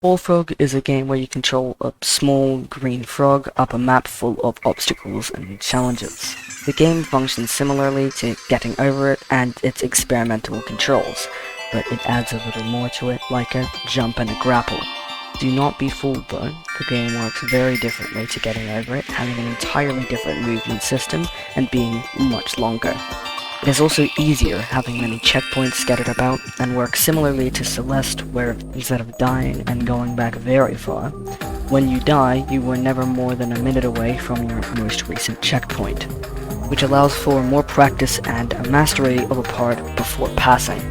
Ballfrog is a game where you control a small green frog up a map full of obstacles and challenges. The game functions similarly to Getting Over It and its experimental controls, but it adds a little more to it, like a jump and a grapple. Do not be fooled though, the game works very differently to Getting Over It, having an entirely different movement system and being much longer. It is also easier, having many checkpoints scattered about, and works similarly to Celeste, where instead of dying and going back very far, when you die, you were never more than a minute away from your most recent checkpoint, which allows for more practice and a mastery of a part before passing.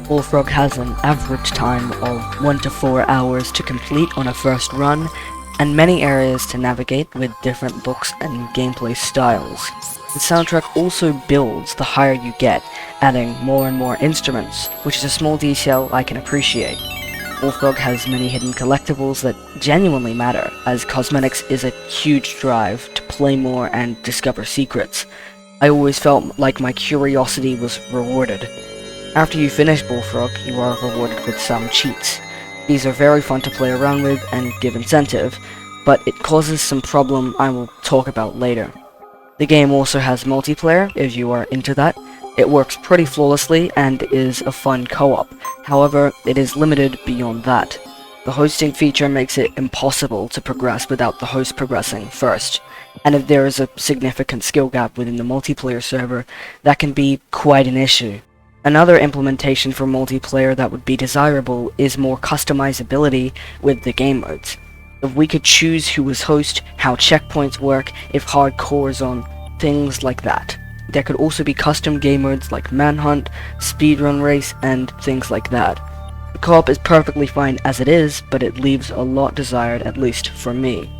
Ballfrog has an average time of 1 to 4 hours to complete on a first run, and many areas to navigate with different looks and gameplay styles. The soundtrack also builds the higher you get, adding more and more instruments, which is a small detail I can appreciate. Ballfrog has many hidden collectibles that genuinely matter, as cosmetics is a huge drive to play more and discover secrets. I always felt like my curiosity was rewarded. After you finish Ballfrog, you are rewarded with some cheats. These are very fun to play around with and give incentive, but it causes some problem I will talk about later. The game also has multiplayer, if you are into that. It works pretty flawlessly and is a fun co-op. However, it is limited beyond that. The hosting feature makes it impossible to progress without the host progressing first. And if there is a significant skill gap within the multiplayer server, that can be quite an issue. Another implementation for multiplayer that would be desirable is more customizability with the game modes. If we could choose who was host, how checkpoints work, if hardcore is on, things like that. There could also be custom game modes like Manhunt, Speedrun Race, and things like that. The co-op is perfectly fine as it is, but it leaves a lot desired, at least for me.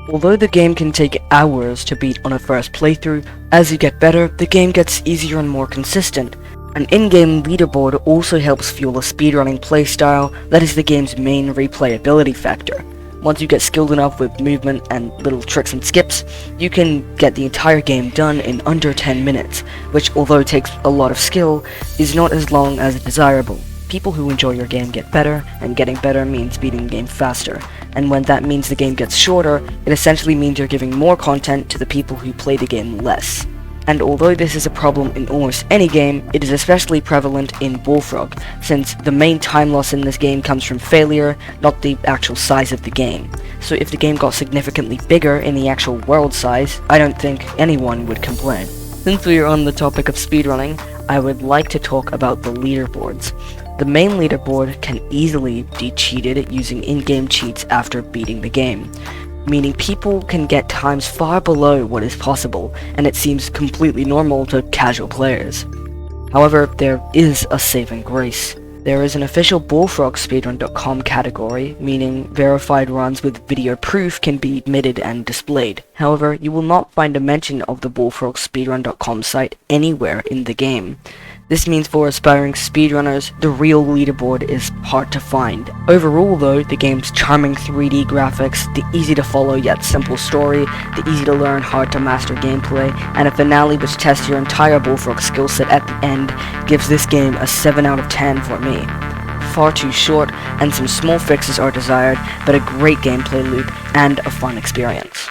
Although the game can take hours to beat on a first playthrough, as you get better, the game gets easier and more consistent. An in-game leaderboard also helps fuel a speedrunning playstyle that is the game's main replayability factor. Once you get skilled enough with movement and little tricks and skips, you can get the entire game done in under 10 minutes, which although takes a lot of skill, is not as long as desirable. People who enjoy your game get better, and getting better means beating the game faster, and when that means the game gets shorter, it essentially means you're giving more content to the people who play the game less. And although this is a problem in almost any game, it is especially prevalent in Ballfrog, since the main time loss in this game comes from failure, not the actual size of the game. So if the game got significantly bigger in the actual world size, I don't think anyone would complain. Since we are on the topic of speedrunning, I would like to talk about the leaderboards. The main leaderboard can easily be cheated using in-game cheats after beating the game, meaning people can get times far below what is possible, and it seems completely normal to casual players. However, there is a saving grace. There is an official Ballfrog speedrun.com category, meaning verified runs with video proof can be admitted and displayed. However, you will not find a mention of the Ballfrog speedrun.com site anywhere in the game. This means for aspiring speedrunners, the real leaderboard is hard to find. Overall though, the game's charming 3D graphics, the easy to follow yet simple story, the easy to learn hard to master gameplay, and a finale which tests your entire Ballfrog skill set at the end gives this game a 7 out of 10 for me. Far too short, and some small fixes are desired, but a great gameplay loop and a fun experience.